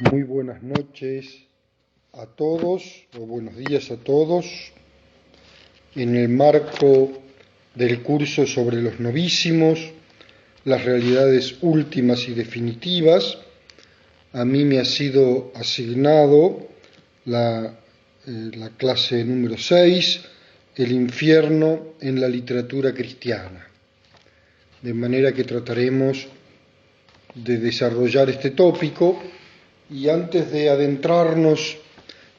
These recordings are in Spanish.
Muy buenas noches a todos, o buenos días a todos. En el marco del curso sobre los novísimos, las realidades últimas y definitivas, a mí me ha sido asignado la clase número 6, el infierno en la literatura cristiana. De manera que trataremos de desarrollar este tópico. Y antes de adentrarnos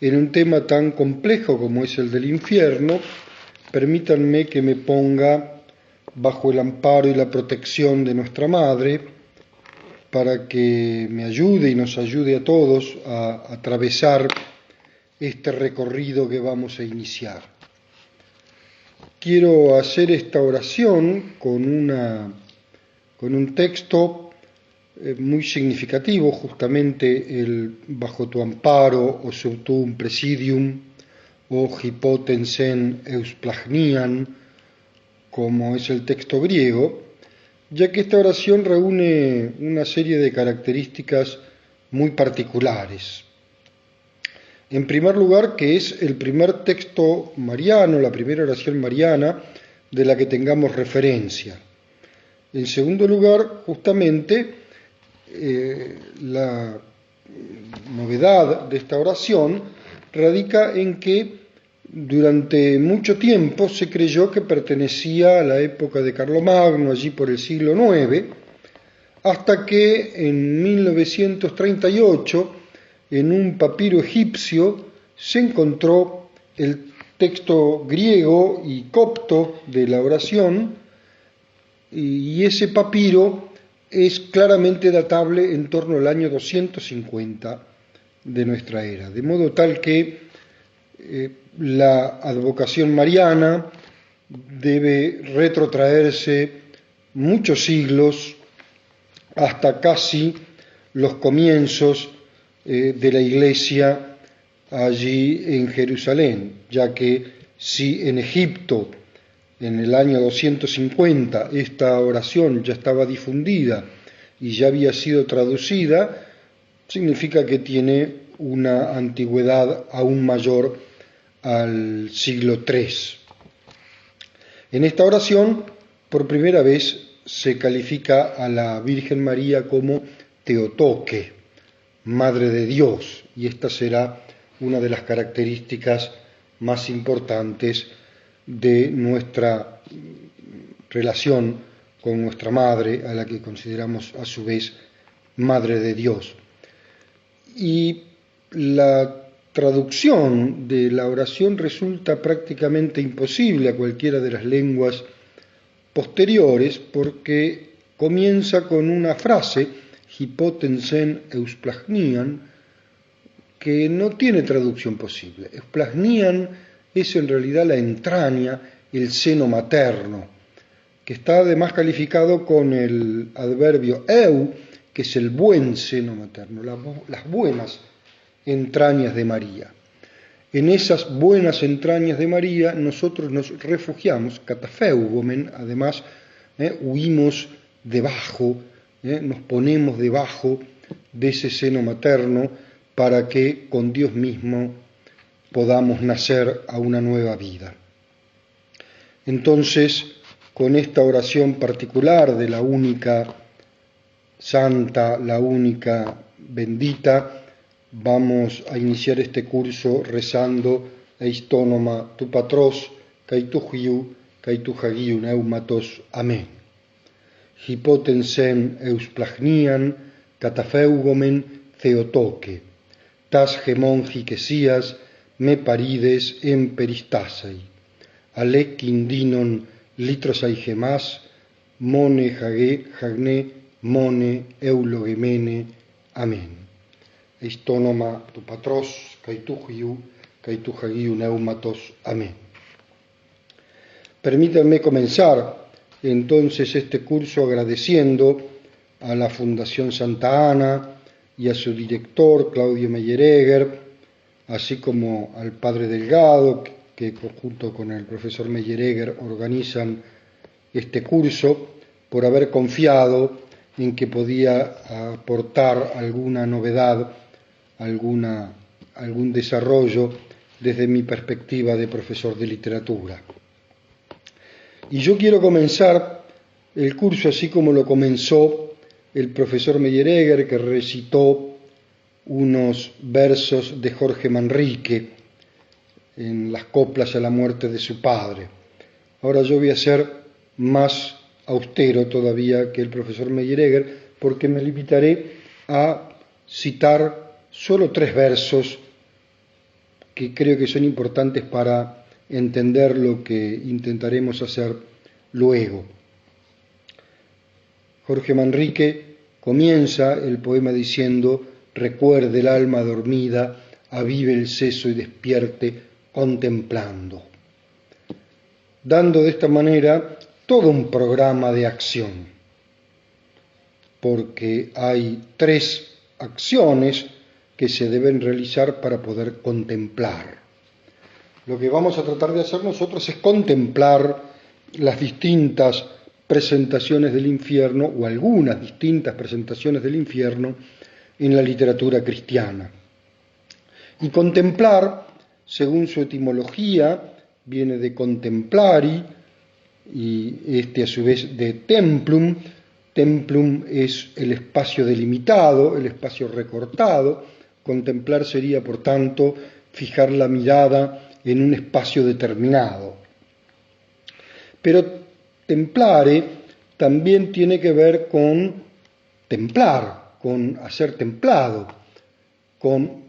en un tema tan complejo como es el del infierno, permítanme que me ponga bajo el amparo y la protección de nuestra Madre para que me ayude y nos ayude a todos a atravesar este recorrido que vamos a iniciar. Quiero hacer esta oración con un texto muy significativo, justamente el bajo tu amparo o sub tuum presidium o hipotensen eusplagnian, como es el texto griego, ya que esta oración reúne una serie de características muy particulares. En primer lugar, que es el primer texto mariano, la primera oración mariana de la que tengamos referencia. En segundo lugar, justamente, la novedad de esta oración radica en que durante mucho tiempo se creyó que pertenecía a la época de Carlomagno, allí por el siglo IX, hasta que en 1938, en un papiro egipcio, se encontró el texto griego y copto de la oración, y ese papiro es claramente datable en torno al año 250 de nuestra era, de modo tal que la advocación mariana debe retrotraerse muchos siglos hasta casi los comienzos de la Iglesia allí en Jerusalén, ya que si en Egipto en el año 250 esta oración ya estaba difundida y ya había sido traducida, significa que tiene una antigüedad aún mayor al siglo III. En esta oración, por primera vez, se califica a la Virgen María como Teotoque, Madre de Dios, y esta será una de las características más importantes de nuestra relación con nuestra Madre, a la que consideramos a su vez Madre de Dios. Y la traducción de la oración resulta prácticamente imposible a cualquiera de las lenguas posteriores porque comienza con una frase, hipotensen eusplagnian, que no tiene traducción posible. Eusplagnian es en realidad la entraña, el seno materno, que está además calificado con el adverbio eu, que es el buen seno materno, las buenas entrañas de María. En esas buenas entrañas de María nosotros nos refugiamos, catafeugomen, además huimos debajo, nos ponemos debajo de ese seno materno para que con Dios mismo podamos nacer a una nueva vida. Entonces, con esta oración particular de la única santa, la única bendita, vamos a iniciar este curso rezando Eistonoma tu patros, kai tu hiu, kai tu hagiu neumatos. Amén. Hipotensen eusplagnian, catafeugomen theotoque, tas gemon hiquesías, me parides en peristasei, alec indinon litrosai gemas, mone jagne, mone eulogemene. Amén. Eistonoma tu patros, kai tu hagiu neumatos. Amén. Permítanme comenzar entonces este curso agradeciendo a la Fundación Santa Ana y a su director, Claudio Meyeregger, así como al Padre Delgado, que junto con el profesor Meyeregger organizan este curso, por haber confiado en que podía aportar alguna novedad algún desarrollo desde mi perspectiva de profesor de literatura. Y yo quiero comenzar el curso así como lo comenzó el profesor Meyeregger, que recitó unos versos de Jorge Manrique en las coplas a la muerte de su padre. Ahora yo voy a ser más austero todavía que el profesor Meyeregger, porque me limitaré a citar solo 3 versos que creo que son importantes para entender lo que intentaremos hacer luego. Jorge Manrique comienza el poema diciendo: recuerde el alma dormida, avive el seso y despierte contemplando, dando de esta manera todo un programa de acción, porque hay 3 acciones que se deben realizar para poder contemplar. Lo que vamos a tratar de hacer nosotros es contemplar las distintas presentaciones del infierno, o algunas distintas presentaciones del infierno, en la literatura cristiana. Y contemplar, según su etimología, viene de contemplari, y a su vez de templum. Templum es el espacio delimitado, el espacio recortado. Contemplar sería, por tanto, fijar la mirada en un espacio determinado. Pero templare también tiene que ver con templar, con hacer templado, con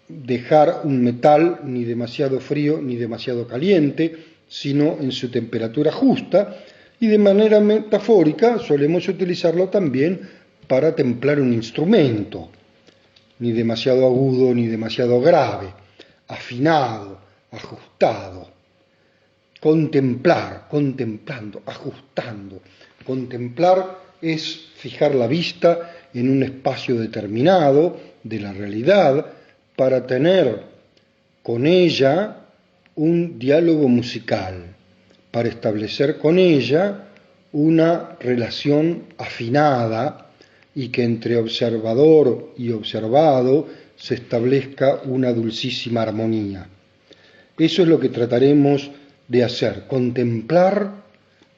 dejar un metal ni demasiado frío ni demasiado caliente, sino en su temperatura justa, y de manera metafórica solemos utilizarlo también para templar un instrumento, ni demasiado agudo ni demasiado grave, afinado, ajustado. Contemplar, contemplando, ajustando. Contemplar es fijar la vista en un espacio determinado de la realidad para tener con ella un diálogo musical, para establecer con ella una relación afinada y que entre observador y observado se establezca una dulcísima armonía. Eso es lo que trataremos de hacer, contemplar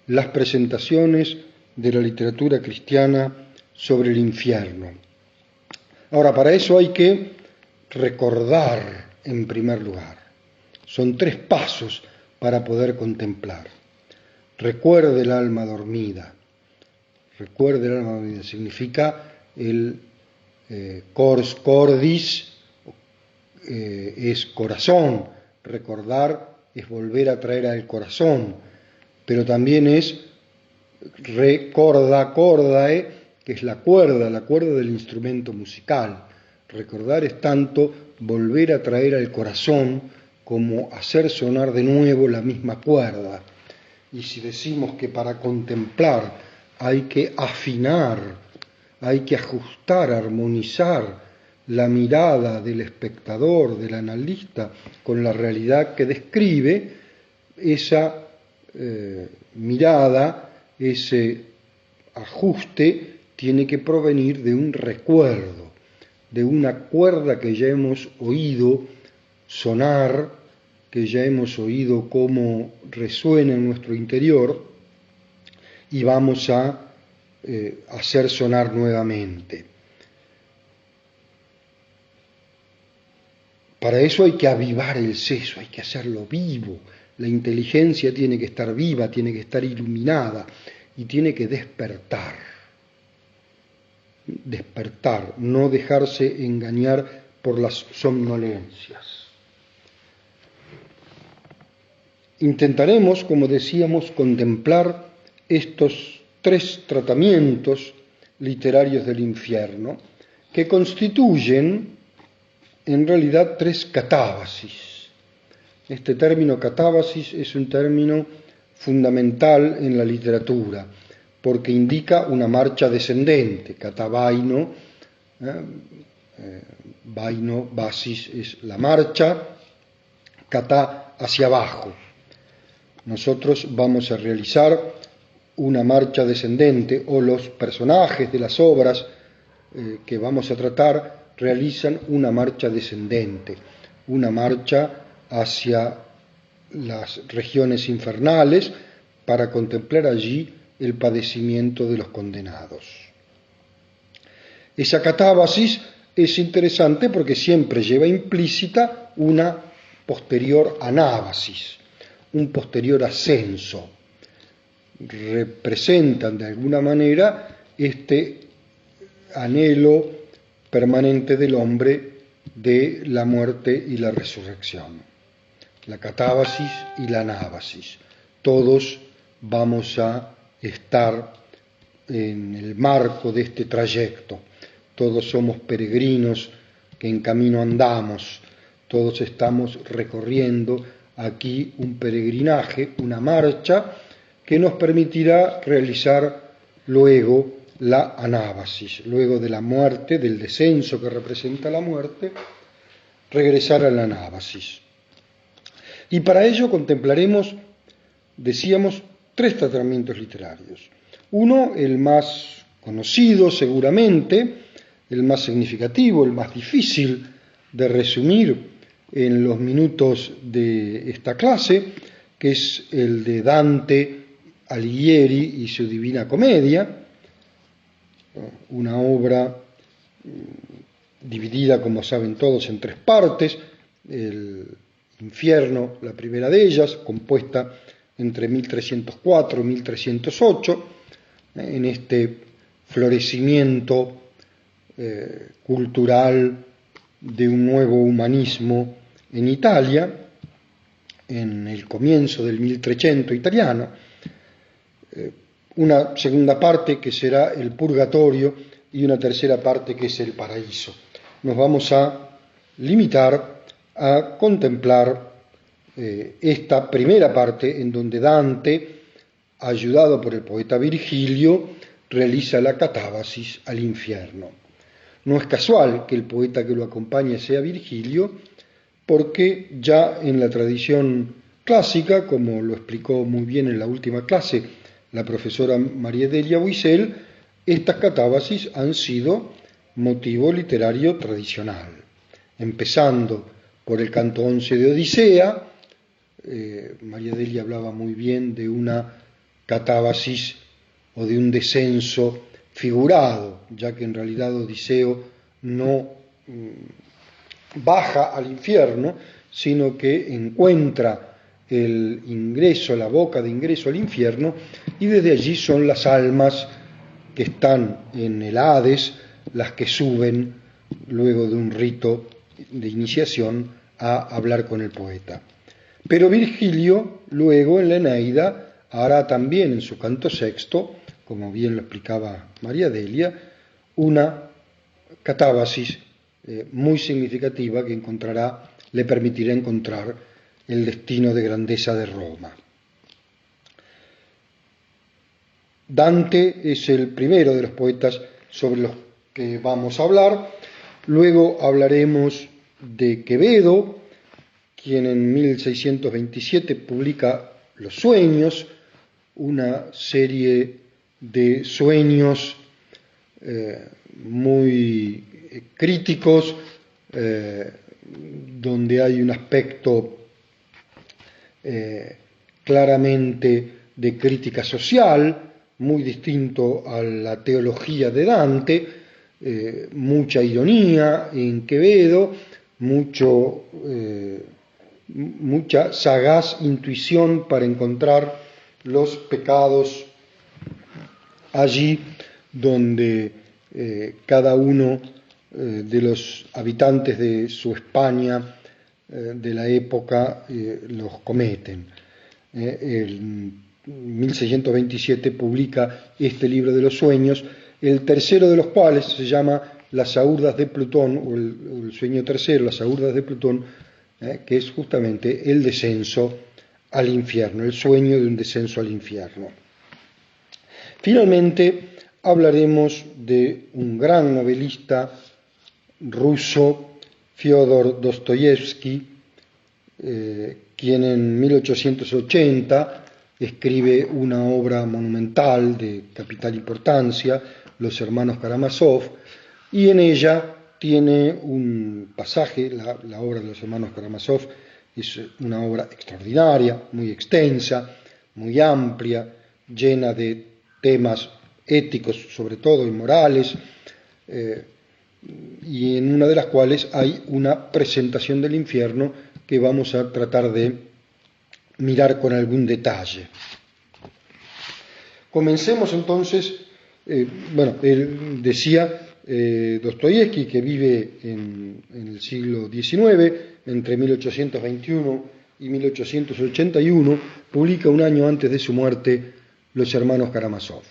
las presentaciones de la literatura cristiana sobre el infierno. Ahora, para eso hay que recordar en primer lugar. Son 3 pasos para poder contemplar. Recuerde el alma dormida. Recuerde el alma dormida significa el cors cordis, es corazón. Recordar es volver a traer al corazón, pero también es cordae, que es la cuerda del instrumento musical. Recordar es tanto volver a traer al corazón como hacer sonar de nuevo la misma cuerda. Y si decimos que para contemplar hay que afinar, hay que ajustar, armonizar la mirada del espectador, del analista, con la realidad que describe, esa mirada, ese ajuste, tiene que provenir de un recuerdo, de una cuerda que ya hemos oído sonar, que ya hemos oído cómo resuena en nuestro interior, y vamos a hacer sonar nuevamente. Para eso hay que avivar el seso, hay que hacerlo vivo. La inteligencia tiene que estar viva, tiene que estar iluminada y tiene que despertar. Despertar, no dejarse engañar por las somnolencias. Intentaremos, como decíamos, contemplar estos 3 tratamientos literarios del infierno, que constituyen en realidad 3 catábasis. Este término catábasis es un término fundamental en la literatura, porque indica una marcha descendente. Catabaino, vaino, basis es la marcha, catá hacia abajo. Nosotros vamos a realizar una marcha descendente, o los personajes de las obras que vamos a tratar realizan una marcha descendente, una marcha hacia las regiones infernales para contemplar allí el padecimiento de los condenados. Esa catábasis es interesante porque siempre lleva implícita una posterior anábasis, un posterior ascenso. Representan de alguna manera este anhelo permanente del hombre de la muerte y la resurrección. La catábasis y la anábasis. Todos vamos a estar en el marco de este trayecto. Todos somos peregrinos que en camino andamos. Todos estamos recorriendo aquí un peregrinaje, una marcha que nos permitirá realizar luego la anábasis, luego de la muerte, del descenso que representa la muerte, regresar a la anábasis. Y para ello contemplaremos, decíamos, 3 tratamientos literarios. Uno, el más conocido seguramente, el más significativo, el más difícil de resumir en los minutos de esta clase, que es el de Dante Alighieri y su Divina Comedia, una obra dividida, como saben todos, en 3 partes. El Infierno, la primera de ellas, compuesta entre 1304 y 1308, en este florecimiento cultural de un nuevo humanismo en Italia, en el comienzo del 1300 italiano. Una segunda parte que será el Purgatorio y una tercera parte que es el Paraíso. Nos vamos a limitar a contemplar esta primera parte en donde Dante, ayudado por el poeta Virgilio, realiza la catábasis al infierno. No es casual que el poeta que lo acompañe sea Virgilio, porque ya en la tradición clásica, como lo explicó muy bien en la última clase la profesora María Delia Buisel, estas catábasis han sido motivo literario tradicional, empezando por el canto 11 de Odisea. María Delia hablaba muy bien de una catábasis o de un descenso figurado, ya que en realidad Odiseo no baja al infierno, sino que encuentra el ingreso, la boca de ingreso al infierno, y desde allí son las almas que están en el Hades las que suben luego de un rito de iniciación a hablar con el poeta. Pero Virgilio luego en la Eneida hará también en su canto sexto, como bien lo explicaba María Delia, una catábasis muy significativa que le permitirá encontrar el destino de grandeza de Roma. Dante es el primero de los poetas sobre los que vamos a hablar. Luego hablaremos de Quevedo, quien en 1627 publica Los Sueños, una serie de sueños muy críticos, donde hay un aspecto claramente de crítica social, muy distinto a la teología de Dante, mucha ironía en Quevedo, mucha sagaz intuición para encontrar los pecados allí donde cada uno de los habitantes de su España de la época los cometen. En 1627 publica este libro de los sueños, el tercero de los cuales se llama Las Aurdas de Plutón, o el sueño tercero, Las Aurdas de Plutón, que es justamente el descenso al infierno, el sueño de un descenso al infierno. Finalmente hablaremos de un gran novelista ruso, Fyodor Dostoyevsky, quien en 1880 escribe una obra monumental de capital importancia, Los hermanos Karamazov, y en ella tiene un pasaje, la obra de los hermanos Karamazov es una obra extraordinaria, muy extensa, muy amplia, llena de temas éticos sobre todo y morales, y en una de las cuales hay una presentación del infierno que vamos a tratar de mirar con algún detalle. Comencemos entonces, él decía Dostoyevsky, que vive en el siglo XIX, entre 1821 y 1881, publica un año antes de su muerte Los hermanos Karamazov.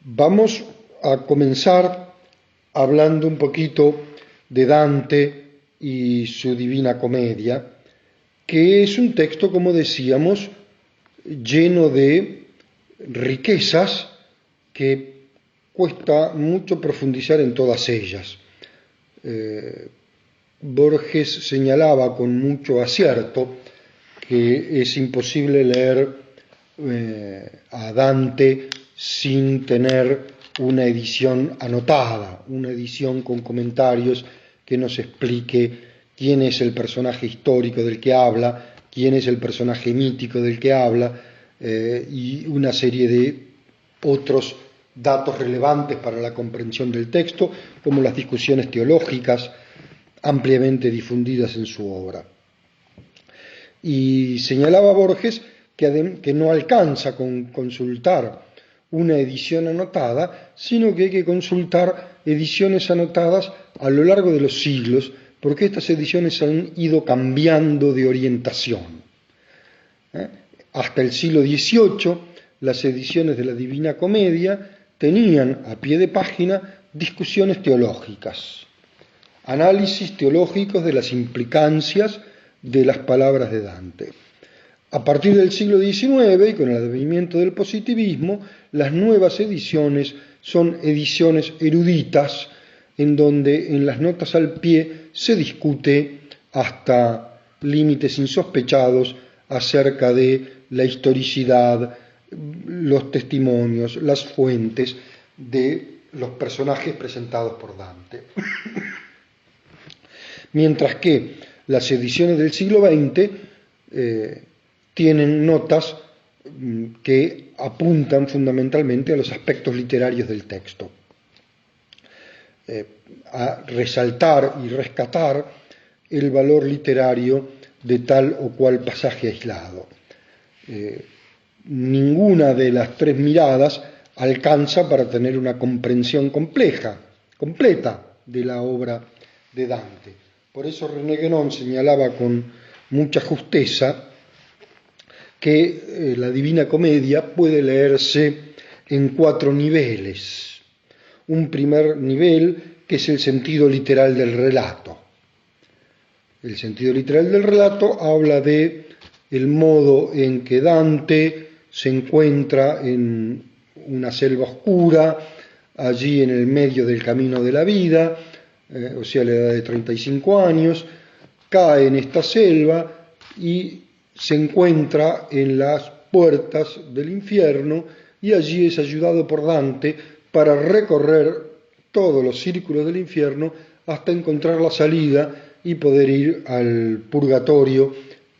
Vamos a comenzar hablando un poquito de Dante y su Divina Comedia, que es un texto, como decíamos, lleno de riquezas que cuesta mucho profundizar en todas ellas. Borges señalaba con mucho acierto que es imposible leer a Dante sin tener una edición anotada, una edición con comentarios que nos explique quién es el personaje histórico del que habla, quién es el personaje mítico del que habla, y una serie de otros datos relevantes para la comprensión del texto, como las discusiones teológicas ampliamente difundidas en su obra. Y señalaba Borges que no alcanza con consultar una edición anotada, sino que hay que consultar ediciones anotadas a lo largo de los siglos, porque estas ediciones han ido cambiando de orientación. Hasta el siglo XVIII, las ediciones de la Divina Comedia tenían a pie de página discusiones teológicas, análisis teológicos de las implicancias de las palabras de Dante. A partir del siglo XIX, y con el advenimiento del positivismo, las nuevas ediciones son ediciones eruditas, en donde en las notas al pie se discute hasta límites insospechados acerca de la historicidad, los testimonios, las fuentes de los personajes presentados por Dante. Mientras que las ediciones del siglo XX tienen notas que apuntan fundamentalmente a los aspectos literarios del texto, a resaltar y rescatar el valor literario de tal o cual pasaje aislado. Ninguna de las tres miradas alcanza para tener una comprensión completa de la obra de Dante. Por eso René Guénon señalaba con mucha justeza que la Divina Comedia puede leerse en 4 niveles. Un primer nivel, que es el sentido literal del relato. El sentido literal del relato habla de el modo en que Dante se encuentra en una selva oscura, allí en el medio del camino de la vida, o sea, a la edad de 35 años, cae en esta selva y se encuentra en las puertas del infierno, y allí es ayudado por Dante para recorrer todos los círculos del infierno hasta encontrar la salida y poder ir al purgatorio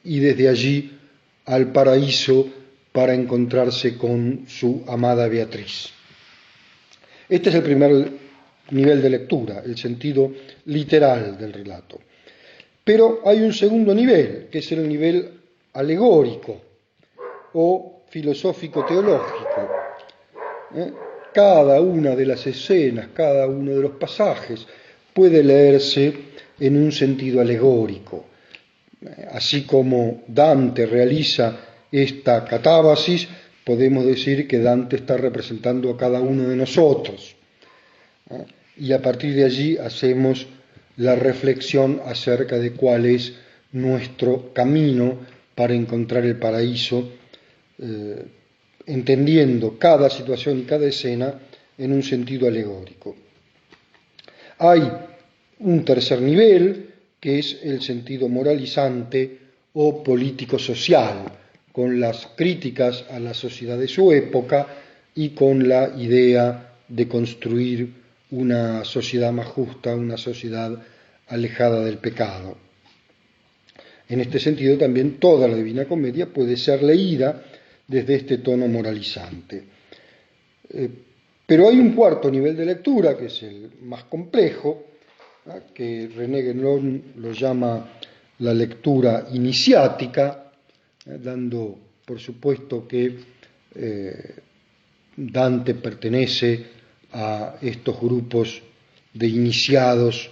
y desde allí al paraíso para encontrarse con su amada Beatriz. Este es el primer nivel de lectura, el sentido literal del relato. Pero hay un segundo nivel, que es el nivel alegórico o filosófico-teológico. Cada una de las escenas, cada uno de los pasajes puede leerse en un sentido alegórico. Así como Dante realiza esta catábasis, podemos decir que Dante está representando a cada uno de nosotros. Y a partir de allí hacemos la reflexión acerca de cuál es nuestro camino para encontrar el paraíso, entendiendo cada situación y cada escena en un sentido alegórico. Hay un tercer nivel, que es el sentido moralizante o político-social, con las críticas a la sociedad de su época y con la idea de construir una sociedad más justa, una sociedad alejada del pecado. En este sentido, también toda la Divina Comedia puede ser leída desde este tono moralizante. Pero hay un cuarto nivel de lectura, que es el más complejo, que René Guénon lo llama la lectura iniciática, dando por supuesto que Dante pertenece a estos grupos de iniciados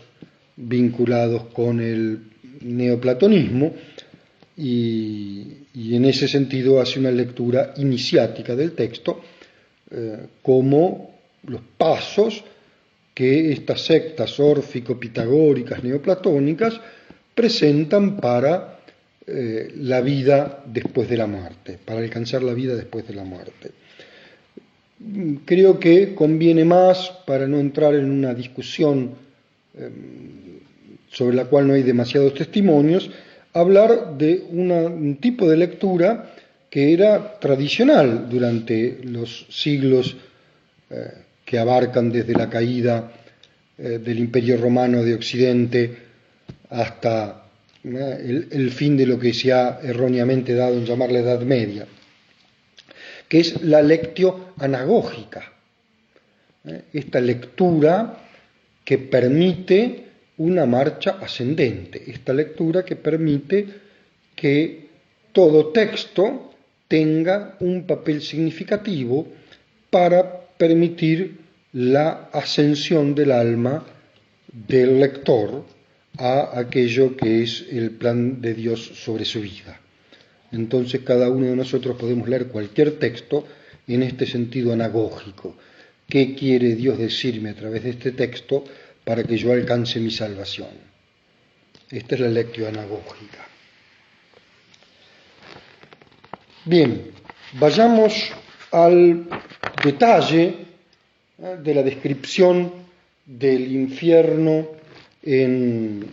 vinculados con el neoplatonismo y en ese sentido hace una lectura iniciática del texto como los pasos que estas sectas órfico-pitagóricas neoplatónicas presentan para la vida después de la muerte, para alcanzar la vida después de la muerte. Creo que conviene más, para no entrar en una discusión sobre la cual no hay demasiados testimonios, hablar de un tipo de lectura que era tradicional durante los siglos que abarcan desde la caída del Imperio Romano de Occidente hasta el fin de lo que se ha erróneamente dado en llamar la Edad Media, que es la lectio anagógica, esta lectura que permite una marcha ascendente, esta lectura que permite que todo texto tenga un papel significativo para permitir la ascensión del alma del lector a aquello que es el plan de Dios sobre su vida. Entonces cada uno de nosotros podemos leer cualquier texto en este sentido anagógico. ¿Qué quiere Dios decirme a través de este texto para que yo alcance mi salvación? Esta es la lectio anagógica. Bien, vayamos al detalle de la descripción del infierno en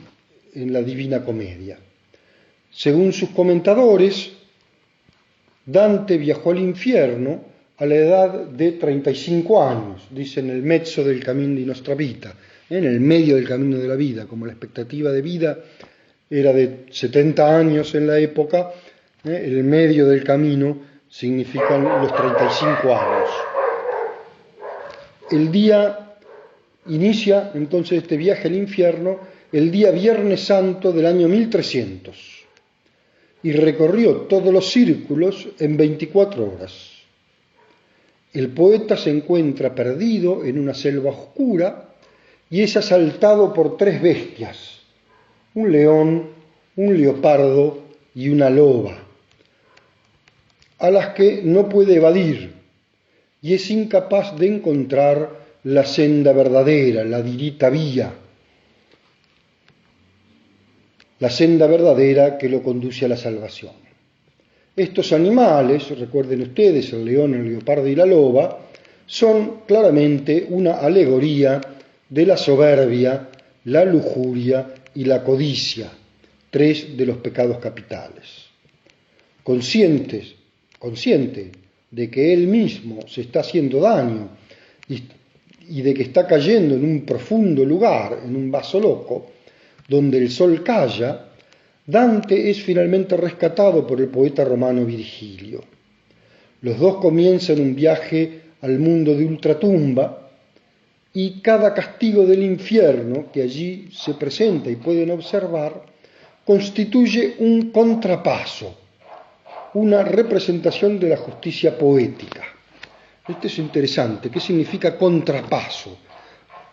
la Divina Comedia. Según sus comentadores, Dante viajó al infierno a la edad de 35 años, dicen el mezzo del camino di nostra vita, en el medio del camino de la vida, como la expectativa de vida era de 70 años en la época, el medio del camino significan los 35 años. El día inicia entonces este viaje al infierno el día Viernes Santo del año 1300 y recorrió todos los círculos en 24 horas. El poeta se encuentra perdido en una selva oscura y es asaltado por 3 bestias, un león, un leopardo y una loba, a las que no puede evadir y es incapaz de encontrar la senda verdadera, la dirita vía, la senda verdadera que lo conduce a la salvación. Estos animales, recuerden ustedes, el león, el leopardo y la loba, son claramente una alegoría de la soberbia, la lujuria y la codicia, 3 de los pecados capitales. Consciente de que él mismo se está haciendo daño y de que está cayendo en un profundo lugar, en un vaso loco, donde el sol calla, Dante es finalmente rescatado por el poeta romano Virgilio. Los dos comienzan un viaje al mundo de ultratumba y cada castigo del infierno que allí se presenta y pueden observar constituye un contrapaso, una representación de la justicia poética. Esto es interesante. ¿Qué significa contrapaso?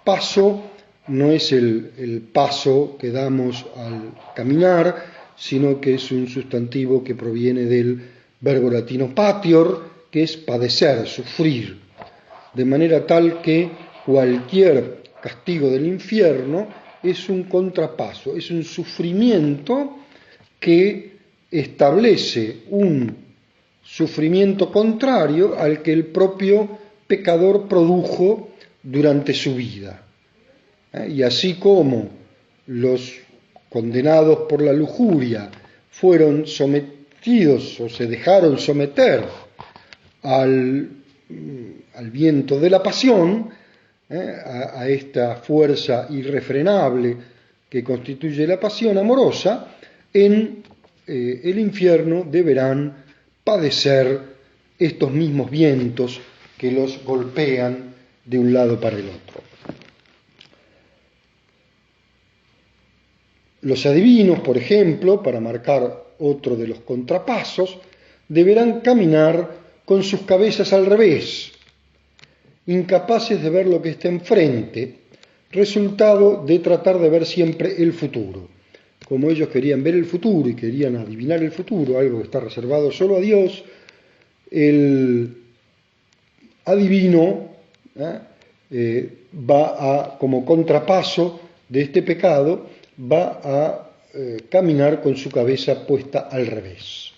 Paso no es el paso que damos al caminar, sino que es un sustantivo que proviene del verbo latino patior, que es padecer, sufrir, de manera tal que cualquier castigo del infierno es un contrapaso, es un sufrimiento que establece un sufrimiento contrario al que el propio pecador produjo durante su vida. Y así como los condenados por la lujuria fueron sometidos o se dejaron someter al viento de la pasión, a esta fuerza irrefrenable que constituye la pasión amorosa, en el infierno deberán padecer estos mismos vientos que los golpean de un lado para el otro. Los adivinos, por ejemplo, para marcar otro de los contrapasos, deberán caminar con sus cabezas al revés, incapaces de ver lo que está enfrente, resultado de tratar de ver siempre el futuro. Como ellos querían ver el futuro y querían adivinar el futuro, algo que está reservado solo a Dios, el adivino como contrapaso de este pecado, va a caminar con su cabeza puesta al revés.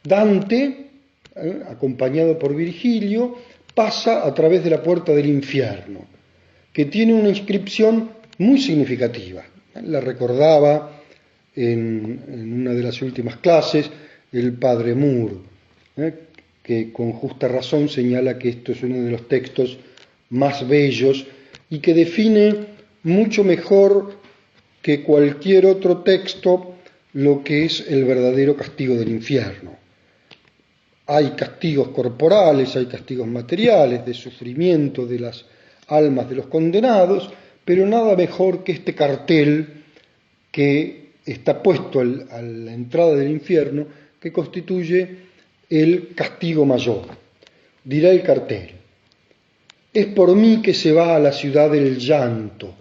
Dante, acompañado por Virgilio, pasa a través de la puerta del infierno, que tiene una inscripción muy significativa. La recordaba en una de las últimas clases el padre Moore, que con justa razón señala que esto es uno de los textos más bellos y que define mucho mejor que cualquier otro texto lo que es el verdadero castigo del infierno. Hay castigos corporales, hay castigos materiales, de sufrimiento de las almas de los condenados, pero nada mejor que este cartel que está puesto a la entrada del infierno, que constituye el castigo mayor. Dirá el cartel: es por mí que se va a la ciudad del llanto,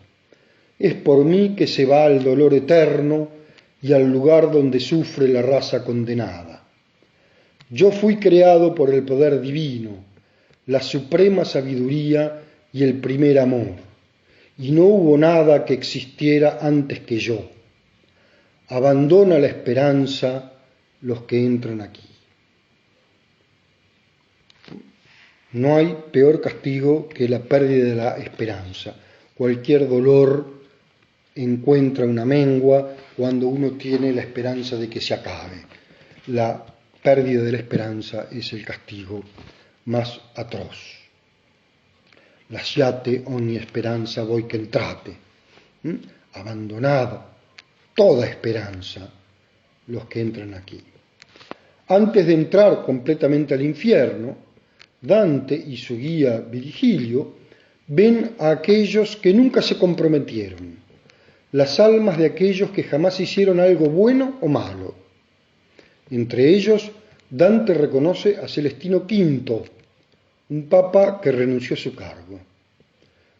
es por mí que se va al dolor eterno y al lugar donde sufre la raza condenada. Yo fui creado por el poder divino, la suprema sabiduría y el primer amor, y no hubo nada que existiera antes que yo. Abandona la esperanza los que entran aquí. No hay peor castigo que la pérdida de la esperanza. Cualquier dolor encuentra una mengua cuando uno tiene la esperanza de que se acabe. La pérdida de la esperanza es el castigo más atroz. Lasciate ogni speranza voi che entrate. Abandonada toda esperanza los que entran aquí. Antes de entrar completamente al infierno, Dante y su guía Virgilio ven a aquellos que nunca se comprometieron, las almas de aquellos que jamás hicieron algo bueno o malo. Entre ellos, Dante reconoce a Celestino V, un papa que renunció a su cargo.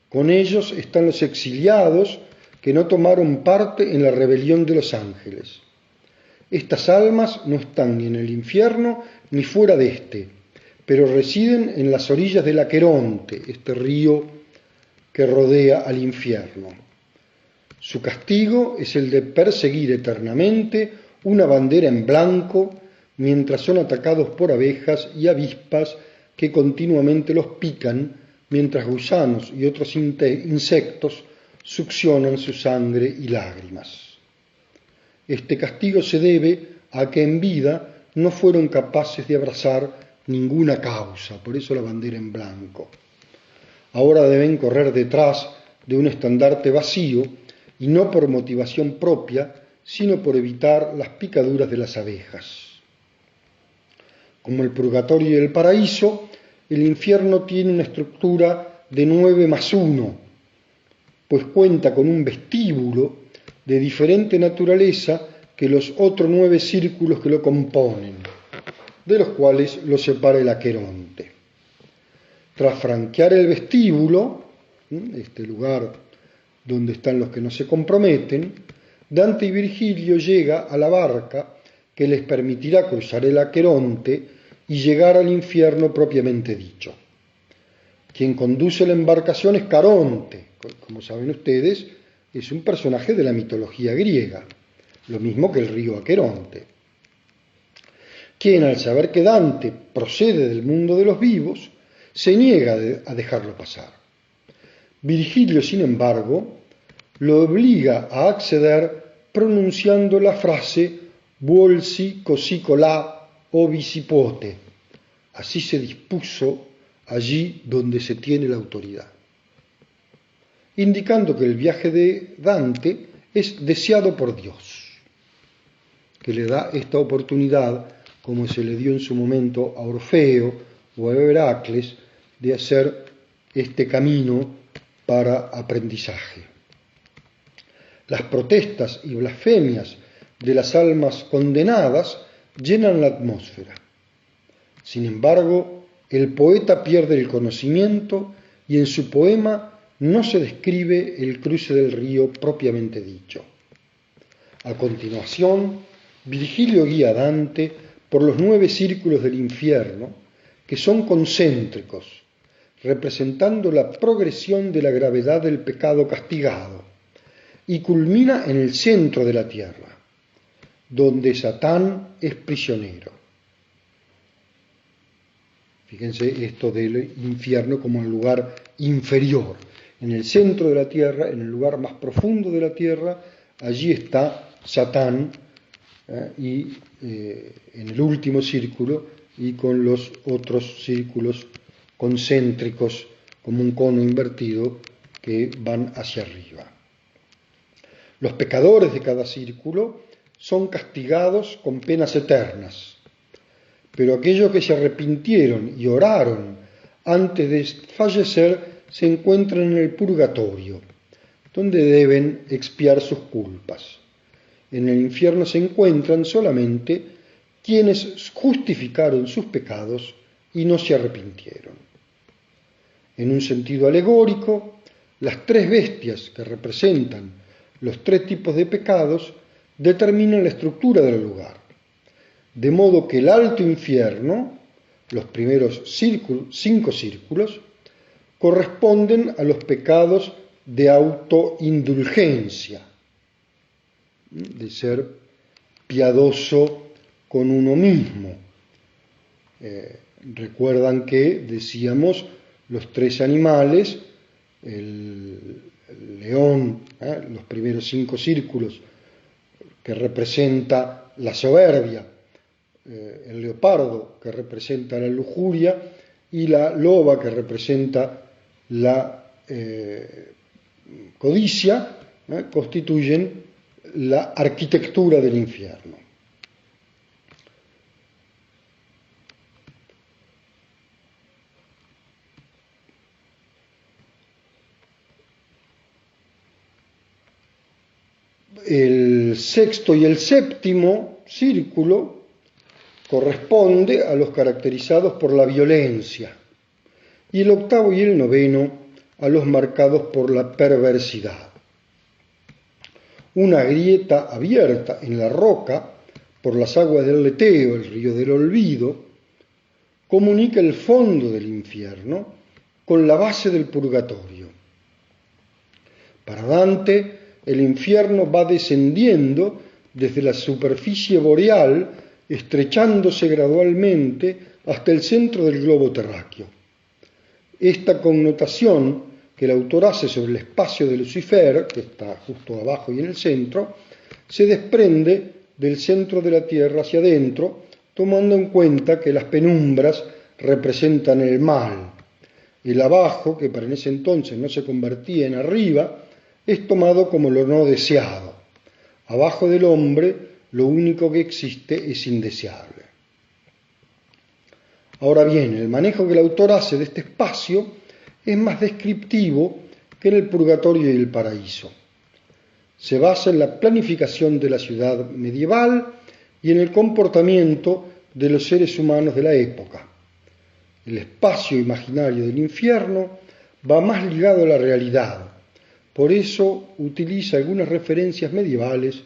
Con ellos están los exiliados que no tomaron parte en la rebelión de los ángeles. Estas almas no están ni en el infierno ni fuera de éste, pero residen en las orillas del Aqueronte, este río que rodea al infierno. Su castigo es el de perseguir eternamente una bandera en blanco mientras son atacados por abejas y avispas que continuamente los pican, mientras gusanos y otros insectos succionan su sangre y lágrimas. Este castigo se debe a que en vida no fueron capaces de abrazar ninguna causa, por eso la bandera en blanco. Ahora deben correr detrás de un estandarte vacío, y no por motivación propia, sino por evitar las picaduras de las abejas. Como el purgatorio y el paraíso, el infierno tiene una estructura de 9+1, pues cuenta con un vestíbulo de diferente naturaleza que los otros 9 círculos que lo componen, de los cuales lo separa el Aqueronte. Tras franquear el vestíbulo, este lugar donde están los que no se comprometen, Dante y Virgilio llega a la barca que les permitirá cruzar el Aqueronte y llegar al infierno propiamente dicho. Quien conduce la embarcación es Caronte, como saben ustedes, es un personaje de la mitología griega, lo mismo que el río Aqueronte, quien al saber que Dante procede del mundo de los vivos, se niega a dejarlo pasar. Virgilio, sin embargo, lo obliga a acceder pronunciando la frase «Vuolsi così colà o vi si pote». Así se dispuso allí donde se tiene la autoridad, indicando que el viaje de Dante es deseado por Dios, que le da esta oportunidad, como se le dio en su momento a Orfeo o a Heracles, de hacer este camino para aprendizaje. Las protestas y blasfemias de las almas condenadas llenan la atmósfera. Sin embargo, el poeta pierde el conocimiento y en su poema no se describe el cruce del río propiamente dicho. A continuación, Virgilio guía a Dante por los 9 círculos del infierno, que son concéntricos, representando la progresión de la gravedad del pecado castigado, y culmina en el centro de la tierra, donde Satán es prisionero. Fíjense esto del infierno como el lugar inferior. En el centro de la tierra, en el lugar más profundo de la tierra, allí está Satán, y en el último círculo y con los otros círculos concéntricos como un cono invertido que van hacia arriba. Los pecadores de cada círculo son castigados con penas eternas, pero aquellos que se arrepintieron y oraron antes de fallecer se encuentran en el purgatorio, donde deben expiar sus culpas. En el infierno se encuentran solamente quienes justificaron sus pecados y no se arrepintieron. En un sentido alegórico, las 3 bestias que representan los 3 tipos de pecados determinan la estructura del lugar, de modo que el alto infierno, los primeros 5 círculos, corresponden a los pecados de autoindulgencia, de ser piadoso con uno mismo. Recuerdan que decíamos los 3 animales, el león, los primeros 5 círculos, que representa la soberbia, el leopardo, que representa la lujuria, y la loba, que representa la codicia, constituyen la arquitectura del infierno. El 6º y el 7º círculo corresponde a los caracterizados por la violencia, y el 8º y el 9º a los marcados por la perversidad. Una grieta abierta en la roca por las aguas del Leteo, el río del olvido, comunica el fondo del infierno con la base del purgatorio. Para Dante, el infierno va descendiendo desde la superficie boreal, estrechándose gradualmente hasta el centro del globo terráqueo. Esta connotación que el autor hace sobre el espacio de Lucifer, que está justo abajo y en el centro, se desprende del centro de la Tierra hacia adentro, tomando en cuenta que las penumbras representan el mal. El abajo, que para ese entonces no se convertía en arriba, es tomado como lo no deseado. Abajo del hombre, lo único que existe es indeseable. Ahora bien, el manejo que el autor hace de este espacio es más descriptivo que en el purgatorio y el paraíso. Se basa en la planificación de la ciudad medieval y en el comportamiento de los seres humanos de la época. El espacio imaginario del infierno va más ligado a la realidad. Por eso utiliza algunas referencias medievales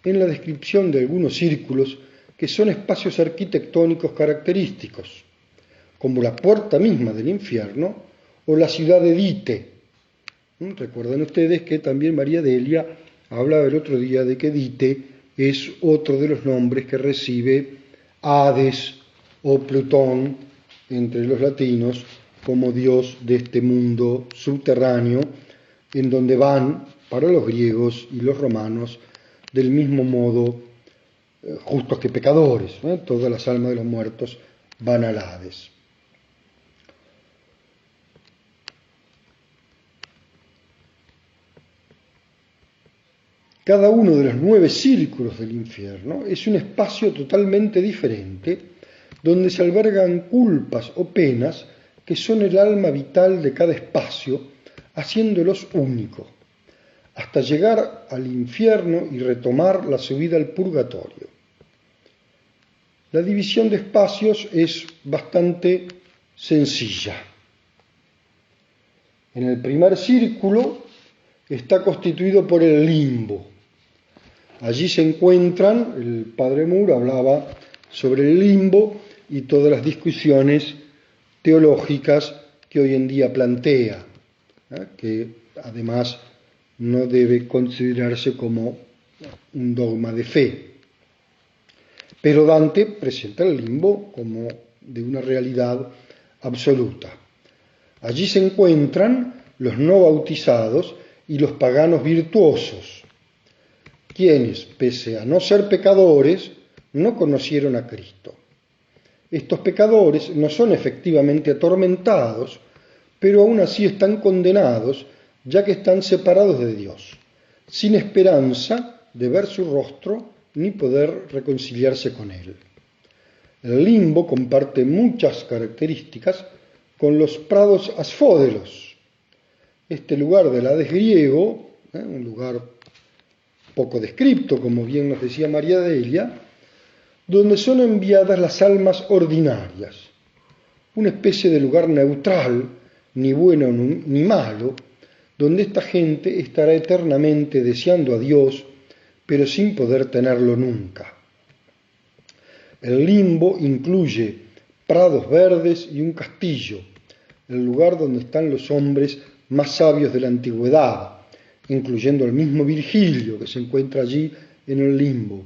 en la descripción de algunos círculos que son espacios arquitectónicos característicos, como la puerta misma del infierno o la ciudad de Dite. Recuerdan ustedes que también María Delia hablaba el otro día de que Dite es otro de los nombres que recibe Hades o Plutón entre los latinos como dios de este mundo subterráneo, en donde van, para los griegos y los romanos, del mismo modo justos que pecadores. Todas las almas de los muertos van al Hades. Cada uno de los 9 círculos del infierno es un espacio totalmente diferente, donde se albergan culpas o penas que son el alma vital de cada espacio, haciéndolos únicos, hasta llegar al infierno y retomar la subida al purgatorio. La división de espacios es bastante sencilla. En el primer círculo está constituido por el limbo. Allí se encuentran, el padre Moore hablaba sobre el limbo y todas las discusiones teológicas que hoy en día plantea, que además no debe considerarse como un dogma de fe. Pero Dante presenta el limbo como de una realidad absoluta. Allí se encuentran los no bautizados y los paganos virtuosos, quienes, pese a no ser pecadores, no conocieron a Cristo. Estos pecadores no son efectivamente atormentados, pero aún así están condenados, ya que están separados de Dios, sin esperanza de ver su rostro ni poder reconciliarse con Él. El limbo comparte muchas características con los prados asfódelos. Este lugar del Hades griego, un lugar poco descripto, como bien nos decía María Delia, donde son enviadas las almas ordinarias, una especie de lugar neutral, ni bueno ni malo, donde esta gente estará eternamente deseando a Dios, pero sin poder tenerlo nunca. El limbo incluye prados verdes y un castillo, el lugar donde están los hombres más sabios de la antigüedad, incluyendo el mismo Virgilio, que se encuentra allí en el limbo,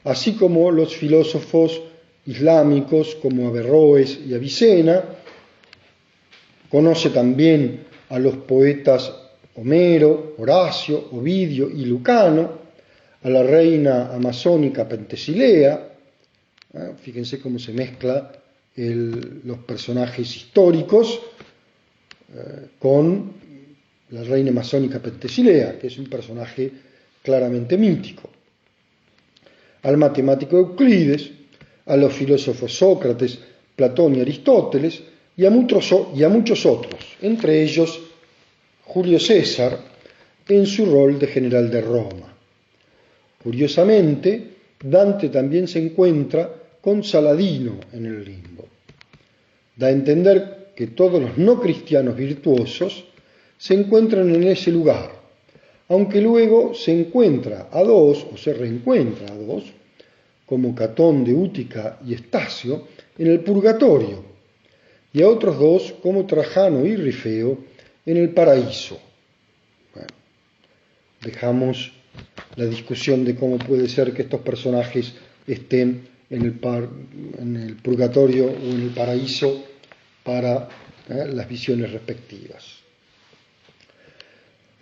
así como los filósofos islámicos como Averroes y Avicena. Conoce también a los poetas Homero, Horacio, Ovidio y Lucano, a la reina amazónica Pentesilea. Fíjense cómo se mezcla los personajes históricos con la reina amazónica Pentesilea, que es un personaje claramente mítico. Al matemático Euclides, a los filósofos Sócrates, Platón y Aristóteles, y a muchos otros, entre ellos Julio César, en su rol de general de Roma. Curiosamente, Dante también se encuentra con Saladino en el limbo. Da a entender que todos los no cristianos virtuosos se encuentran en ese lugar, aunque luego se encuentra a dos, o se reencuentra a dos, como Catón de Útica y Estacio, en el purgatorio, y a otros dos, como Trajano y Rifeo, en el paraíso. Bueno, dejamos la discusión de cómo puede ser que estos personajes estén en el purgatorio o en el paraíso para las visiones respectivas.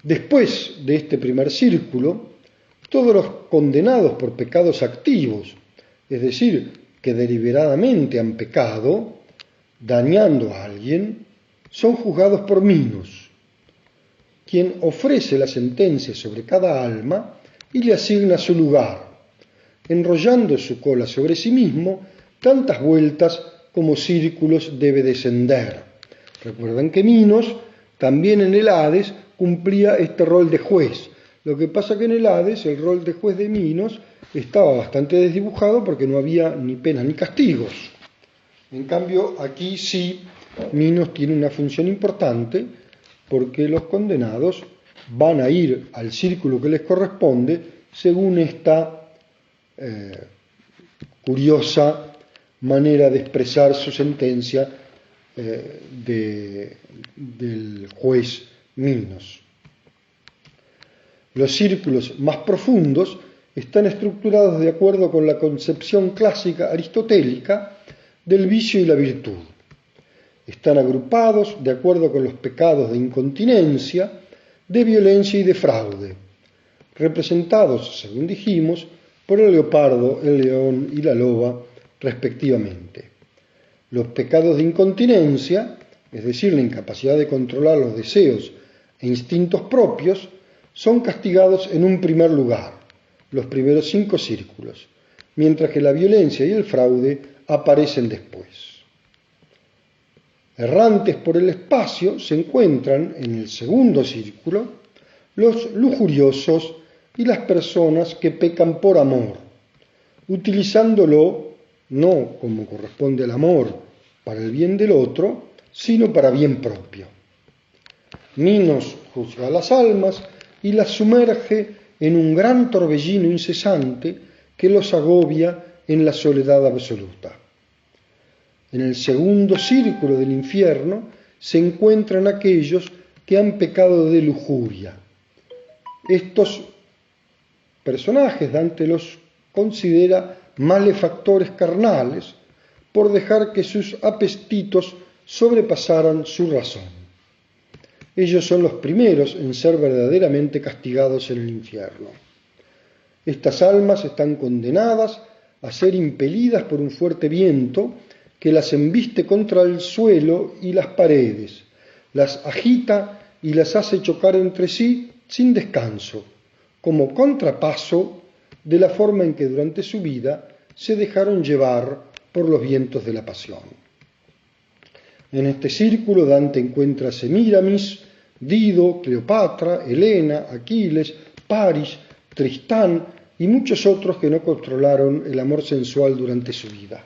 Después de este primer círculo, todos los condenados por pecados activos, es decir, que deliberadamente han pecado, dañando a alguien, son juzgados por Minos, quien ofrece la sentencia sobre cada alma y le asigna su lugar, enrollando su cola sobre sí mismo tantas vueltas como círculos debe descender. Recuerden que Minos también en el Hades cumplía este rol de juez. Lo que pasa que en el Hades el rol de juez de Minos estaba bastante desdibujado porque no había ni penas ni castigos. En cambio, aquí sí, Minos tiene una función importante porque los condenados van a ir al círculo que les corresponde según esta curiosa manera de expresar su sentencia del juez Minos. Los círculos más profundos están estructurados de acuerdo con la concepción clásica aristotélica del vicio y la virtud. Están agrupados de acuerdo con los pecados de incontinencia, de violencia y de fraude, representados, según dijimos, por el leopardo, el león y la loba, respectivamente. Los pecados de incontinencia, es decir, la incapacidad de controlar los deseos e instintos propios, son castigados en un primer lugar, los primeros 5 círculos, mientras que la violencia y el fraude aparecen después. Errantes por el espacio se encuentran en el segundo círculo los lujuriosos y las personas que pecan por amor, utilizándolo no como corresponde al amor para el bien del otro, sino para bien propio. Minos juzga a las almas y las sumerge en un gran torbellino incesante que los agobia en la soledad absoluta. En el segundo círculo del infierno se encuentran aquellos que han pecado de lujuria. Estos personajes Dante los considera malefactores carnales por dejar que sus apetitos sobrepasaran su razón. Ellos son los primeros en ser verdaderamente castigados en el infierno. Estas almas están condenadas a ser impelidas por un fuerte viento que las embiste contra el suelo y las paredes, las agita y las hace chocar entre sí sin descanso, como contrapaso de la forma en que durante su vida se dejaron llevar por los vientos de la pasión. En este círculo Dante encuentra a Semíramis, Dido, Cleopatra, Helena, Aquiles, Paris, Tristán y muchos otros que no controlaron el amor sensual durante su vida.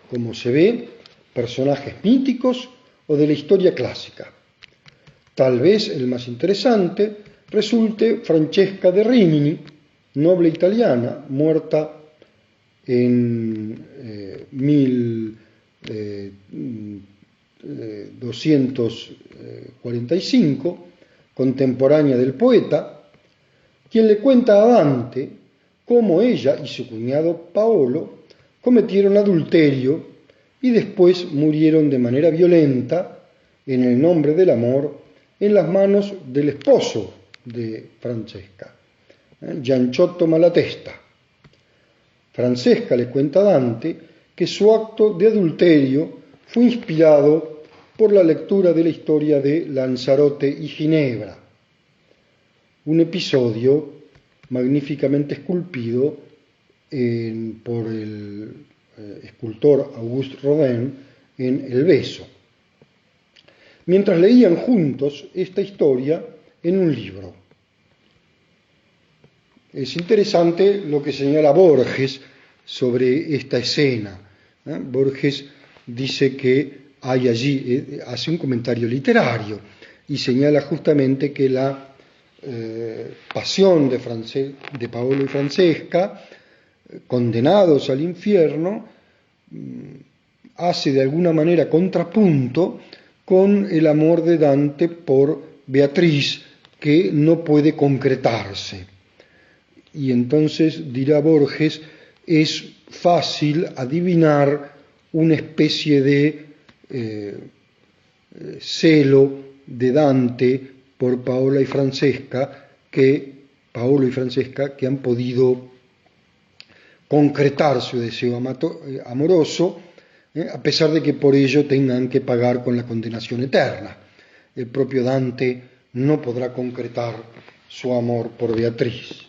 Como se ve, personajes míticos o de la historia clásica. Tal vez el más interesante resulte Francesca de Rimini, noble italiana, muerta en 1245, contemporánea del poeta, quien le cuenta a Dante cómo ella y su cuñado Paolo cometieron adulterio y después murieron de manera violenta, en el nombre del amor, en las manos del esposo de Francesca, Gianciotto Malatesta. Francesca le cuenta a Dante que su acto de adulterio fue inspirado por la lectura de la historia de Lanzarote y Ginebra, un episodio magníficamente esculpido por el escultor Auguste Rodin en El Beso, mientras leían juntos esta historia en un libro. Es interesante lo que señala Borges sobre esta escena. Borges dice que hay allí, hace un comentario literario y señala justamente que la pasión de Paolo y Francesca, condenados al infierno, hace de alguna manera contrapunto con el amor de Dante por Beatriz, que no puede concretarse. Y entonces, dirá Borges, es fácil adivinar una especie de celo de Dante por Paolo y Francesca que han podido concretar su deseo amoroso, a pesar de que por ello tengan que pagar con la condenación eterna. El propio Dante no podrá concretar su amor por Beatriz.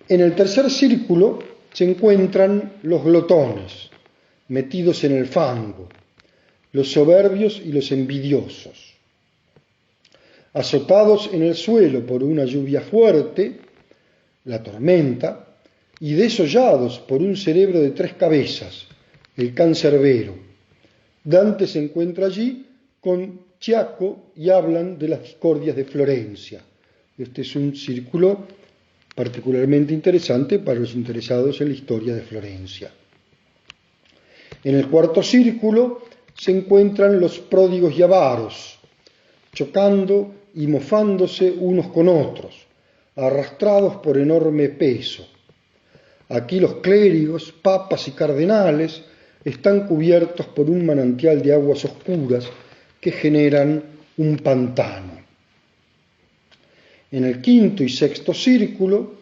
En el tercer círculo se encuentran los glotones, metidos en el fango, los soberbios y los envidiosos. Azotados en el suelo por una lluvia fuerte, la tormenta, y desollados por un cerebro de 3 cabezas, el cancerbero, Dante se encuentra allí con Ciacco y hablan de las discordias de Florencia. Este es un círculo particularmente interesante para los interesados en la historia de Florencia. En el cuarto círculo se encuentran los pródigos y avaros, chocando y mofándose unos con otros, arrastrados por enorme peso. Aquí los clérigos, papas y cardenales están cubiertos por un manantial de aguas oscuras que generan un pantano. En el quinto y sexto círculo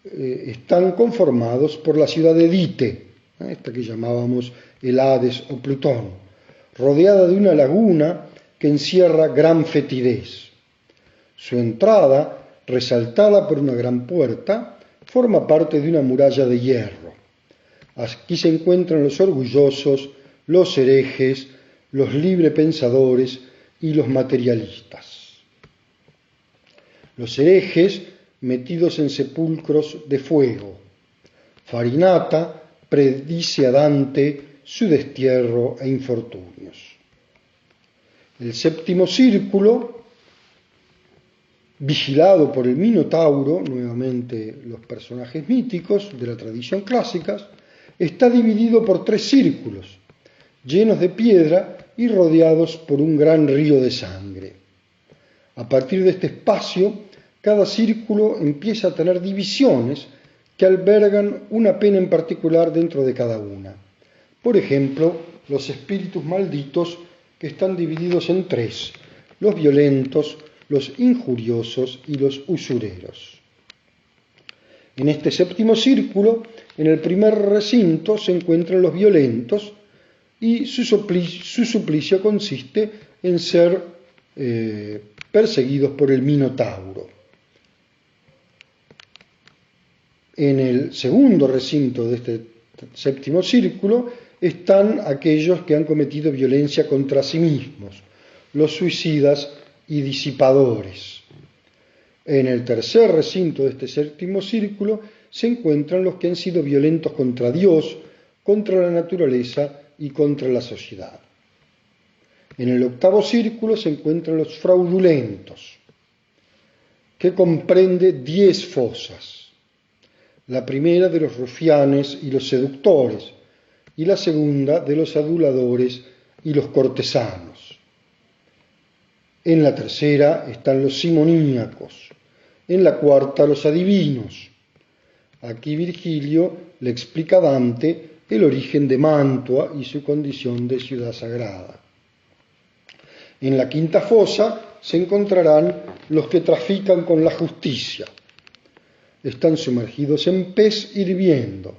están conformados por la ciudad de Dite, esta que llamábamos el Hades o Plutón, rodeada de una laguna que encierra gran fetidez. Su entrada, resaltada por una gran puerta, forma parte de una muralla de hierro. Aquí se encuentran los orgullosos, los herejes, los librepensadores y los materialistas. Los herejes metidos en sepulcros de fuego. Farinata predice a Dante su destierro e infortunios. El séptimo círculo, vigilado por el Minotauro, nuevamente los personajes míticos de la tradición clásica, está dividido por 3 círculos, llenos de piedra y rodeados por un gran río de sangre. A partir de este espacio, cada círculo empieza a tener divisiones que albergan una pena en particular dentro de cada una. Por ejemplo, los espíritus malditos, que están divididos en 3, los violentos, los injuriosos y los usureros. En este séptimo círculo, en el primer recinto, se encuentran los violentos y su suplicio consiste en ser perseguidos por el Minotauro. En el segundo recinto de este séptimo círculo están aquellos que han cometido violencia contra sí mismos, los suicidas y disipadores. En el tercer recinto de este séptimo círculo se encuentran los que han sido violentos contra Dios, contra la naturaleza y contra la sociedad. En el octavo círculo se encuentran los fraudulentos, que comprende 10 fosas. La primera de los rufianes y los seductores, y la segunda de los aduladores y los cortesanos. En la tercera están los simoníacos, en la cuarta los adivinos. Aquí Virgilio le explica a Dante el origen de Mantua y su condición de ciudad sagrada. En la quinta fosa se encontrarán los que trafican con la justicia. Están sumergidos en pez hirviendo.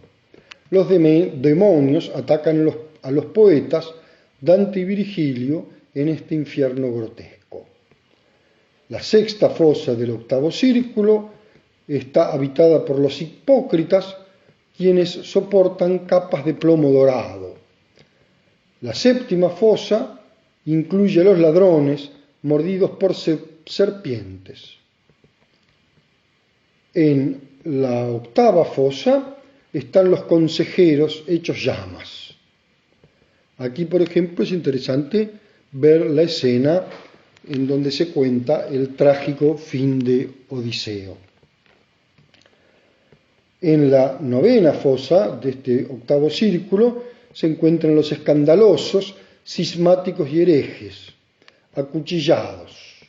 Los demonios atacan a los poetas, Dante y Virgilio, en este infierno grotesco. La sexta fosa del octavo círculo está habitada por los hipócritas, quienes soportan capas de plomo dorado. La séptima fosa incluye a los ladrones mordidos por serpientes. En la octava fosa están los consejeros hechos llamas. Aquí, por ejemplo, es interesante ver la escena en donde se cuenta el trágico fin de Odiseo. En la novena fosa de este octavo círculo se encuentran los escandalosos, cismáticos y herejes, acuchillados.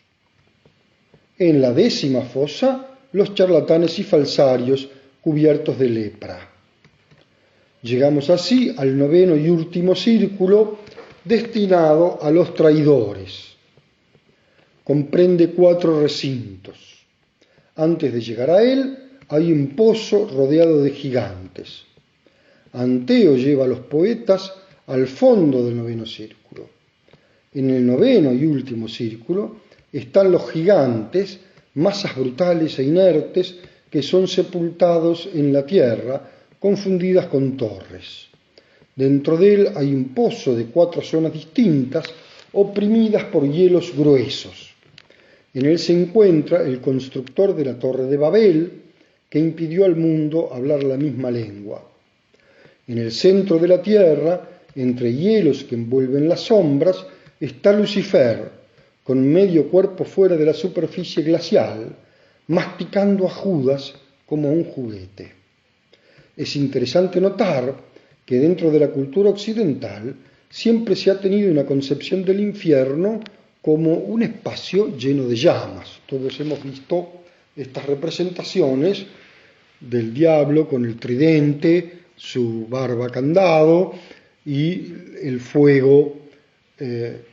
En la décima fosa, los charlatanes y falsarios cubiertos de lepra. Llegamos así al noveno y último círculo, destinado a los traidores. Comprende 4 recintos. Antes de llegar a él, hay un pozo rodeado de gigantes. Anteo lleva a los poetas al fondo del noveno círculo. En el noveno y último círculo están los gigantes, masas brutales e inertes que son sepultados en la tierra, confundidas con torres. Dentro de él hay un pozo de 4 zonas distintas, oprimidas por hielos gruesos. En él se encuentra el constructor de la Torre de Babel, que impidió al mundo hablar la misma lengua. En el centro de la tierra, entre hielos que envuelven las sombras, está Lucifer, con medio cuerpo fuera de la superficie glacial, masticando a Judas como un juguete. Es interesante notar que dentro de la cultura occidental siempre se ha tenido una concepción del infierno como un espacio lleno de llamas. Todos hemos visto estas representaciones del diablo con el tridente, su barba candado y el fuego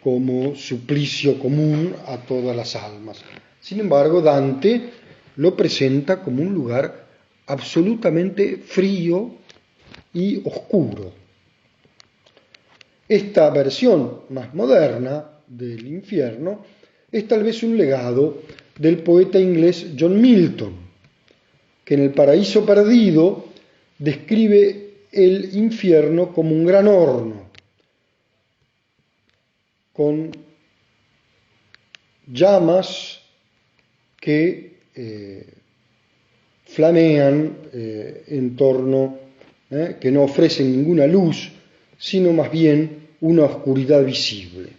como suplicio común a todas las almas. Sin embargo, Dante lo presenta como un lugar absolutamente frío y oscuro. Esta versión más moderna del infierno es tal vez un legado del poeta inglés John Milton, que en El Paraíso Perdido describe el infierno como un gran horno con llamas que flamean en torno, que no ofrecen ninguna luz, sino más bien una oscuridad visible.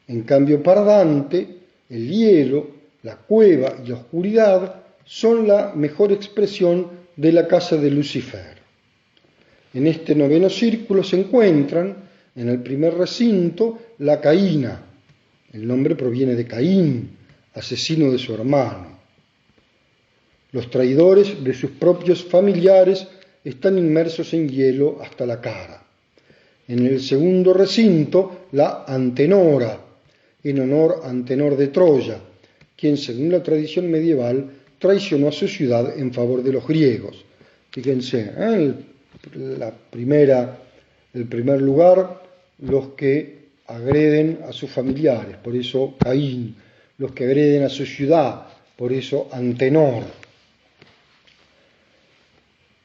En cambio, para Dante, el hielo, la cueva y la oscuridad son la mejor expresión de la casa de Lucifer. En este noveno círculo se encuentran, en el primer recinto, la Caína. El nombre proviene de Caín, asesino de su hermano. Los traidores de sus propios familiares están inmersos en hielo hasta la cara. En el segundo recinto, la Antenora, en honor a Antenor de Troya, quien, según la tradición medieval, traicionó a su ciudad en favor de los griegos. Fíjense, el primer lugar, los que agreden a sus familiares, por eso Caín; los que agreden a su ciudad, por eso Antenor.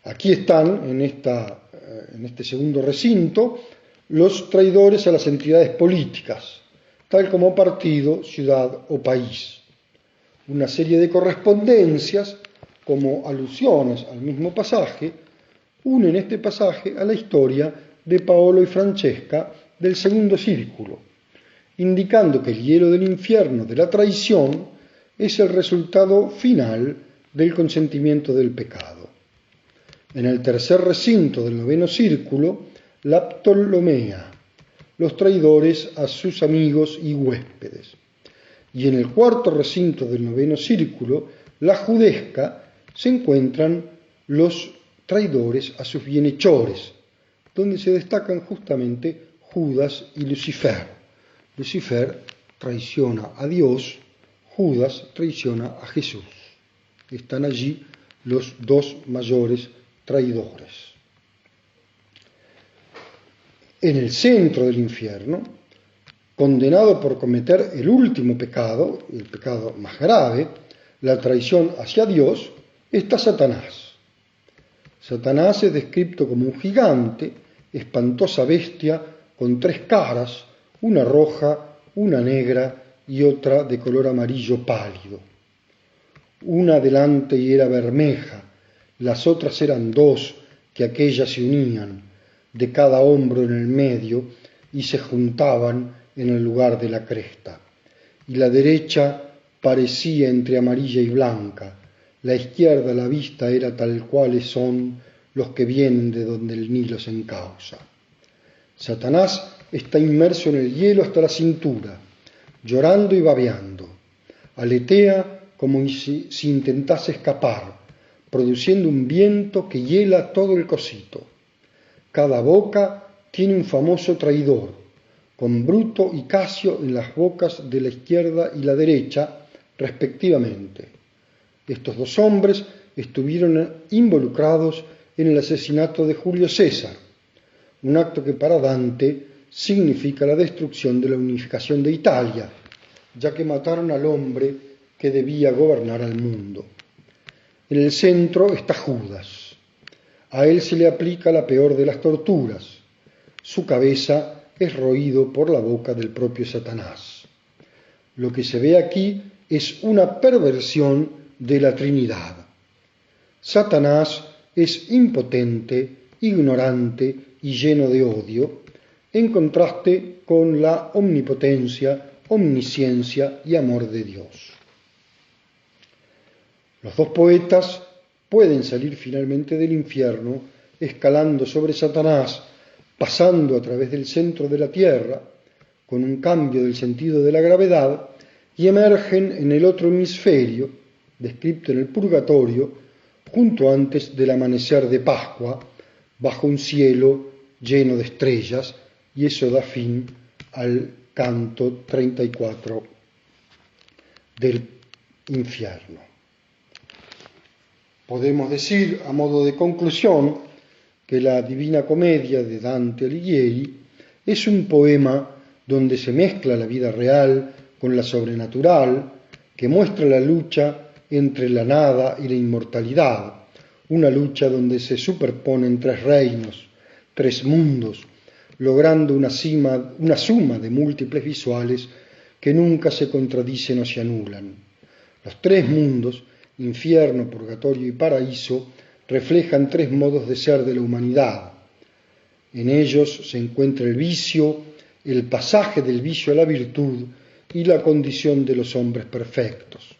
Aquí están, en este segundo recinto, los traidores a las entidades políticas, tal como partido, ciudad o país. Una serie de correspondencias, como alusiones al mismo pasaje, unen este pasaje a la historia de Paolo y Francesca del segundo círculo, indicando que el hielo del infierno de la traición es el resultado final del consentimiento del pecado. En el tercer recinto del noveno círculo, la Ptolomea, los traidores a sus amigos y huéspedes. Y en el cuarto recinto del noveno círculo, la Judesca, se encuentran los traidores a sus bienhechores, donde se destacan justamente Judas y Lucifer. Lucifer traiciona a Dios, Judas traiciona a Jesús. Están allí los dos mayores traidores. En el centro del infierno, condenado por cometer el último pecado, el pecado más grave, la traición hacia Dios, está Satanás. Satanás es descrito como un gigante, espantosa bestia con tres caras, una roja, una negra y otra de color amarillo pálido. Una delante y era bermeja, las otras eran dos, que aquellas se unían, de cada hombro en el medio, y se juntaban en el lugar de la cresta. Y la derecha parecía entre amarilla y blanca, la izquierda la vista era tal cuales son los que vienen de donde el Nilo se encausa. Satanás está inmerso en el hielo hasta la cintura, llorando y babeando. Aletea como si intentase escapar, produciendo un viento que hiela todo el cosito. Cada boca tiene un famoso traidor, con Bruto y Casio en las bocas de la izquierda y la derecha, respectivamente. Estos dos hombres estuvieron involucrados en el asesinato de Julio César, un acto que para Dante significa la destrucción de la unificación de Italia, ya que mataron al hombre que debía gobernar al mundo. En el centro está Judas. A él se le aplica la peor de las torturas. Su cabeza es roído por la boca del propio Satanás. Lo que se ve aquí es una perversión de la Trinidad. Satanás es impotente, ignorante y lleno de odio, en contraste con la omnipotencia, omnisciencia y amor de Dios. Los dos poetas pueden salir finalmente del infierno escalando sobre Satanás, pasando a través del centro de la tierra, con un cambio del sentido de la gravedad, y emergen en el otro hemisferio, descrito en el purgatorio, junto antes del amanecer de Pascua, bajo un cielo lleno de estrellas, y eso da fin al canto 34 del infierno. Podemos decir, a modo de conclusión, que la Divina Comedia de Dante Alighieri es un poema donde se mezcla la vida real con la sobrenatural, que muestra la lucha entre la nada y la inmortalidad, una lucha donde se superponen tres reinos, tres mundos, logrando una suma de múltiples visuales que nunca se contradicen o se anulan. Los tres mundos, infierno, purgatorio y paraíso, reflejan tres modos de ser de la humanidad. En ellos se encuentra el vicio, el pasaje del vicio a la virtud y la condición de los hombres perfectos.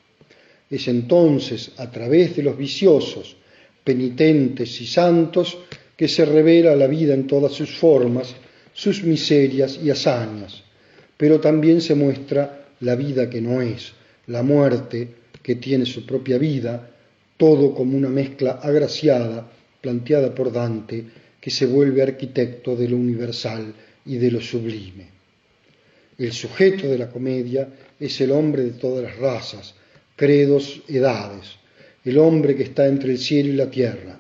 Es entonces a través de los viciosos, penitentes y santos que se revela la vida en todas sus formas, sus miserias y hazañas, pero también se muestra la vida que no es, la muerte que tiene su propia vida, todo como una mezcla agraciada planteada por Dante, que se vuelve arquitecto de lo universal y de lo sublime. El sujeto de la comedia es el hombre de todas las razas, credos, edades, el hombre que está entre el cielo y la tierra,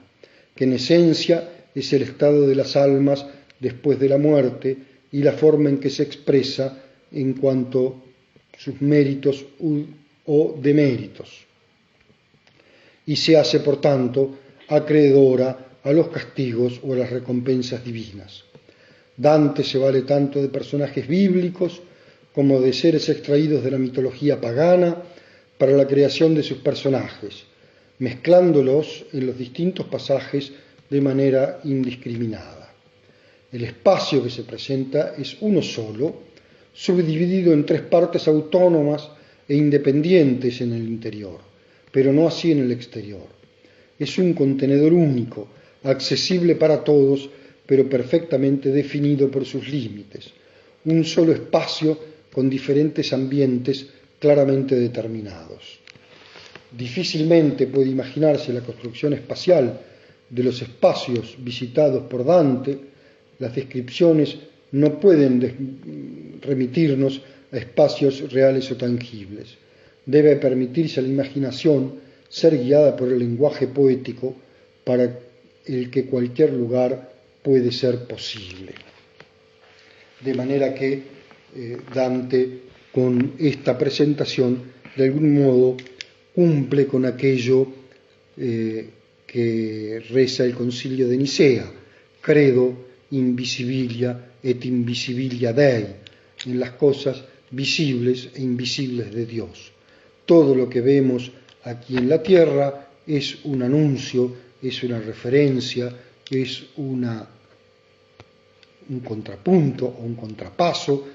que en esencia es el estado de las almas después de la muerte y la forma en que se expresa en cuanto a sus méritos o deméritos, y se hace, por tanto, acreedora a los castigos o a las recompensas divinas. Dante se vale tanto de personajes bíblicos como de seres extraídos de la mitología pagana para la creación de sus personajes, mezclándolos en los distintos pasajes de manera indiscriminada. El espacio que se presenta es uno solo, subdividido en tres partes autónomas e independientes en el interior, pero no así en el exterior. Es un contenedor único, accesible para todos, pero perfectamente definido por sus límites, un solo espacio con diferentes ambientes claramente determinados. Difícilmente puede imaginarse la construcción espacial de los espacios visitados por Dante. Las descripciones no pueden remitirnos a espacios reales o tangibles. Debe permitirse a la imaginación ser guiada por el lenguaje poético para el que cualquier lugar puede ser posible. De manera que Dante, con esta presentación, de algún modo cumple con aquello que reza el Concilio de Nicea, credo invisibilia et invisibilia Dei, en las cosas visibles e invisibles de Dios. Todo lo que vemos aquí en la tierra es un anuncio, es una referencia, es un contrapunto o un contrapaso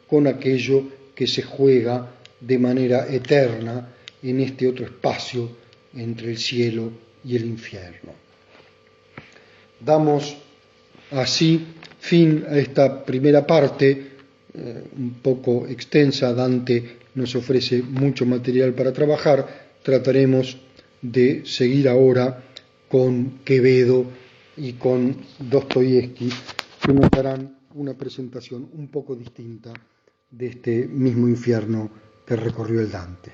con aquello que se juega de manera eterna en este otro espacio entre el cielo y el infierno. Damos así fin a esta primera parte, un poco extensa. Dante nos ofrece mucho material para trabajar. Trataremos de seguir ahora con Quevedo y con Dostoyevski, que nos darán una presentación un poco distinta de este mismo infierno que recorrió el Dante.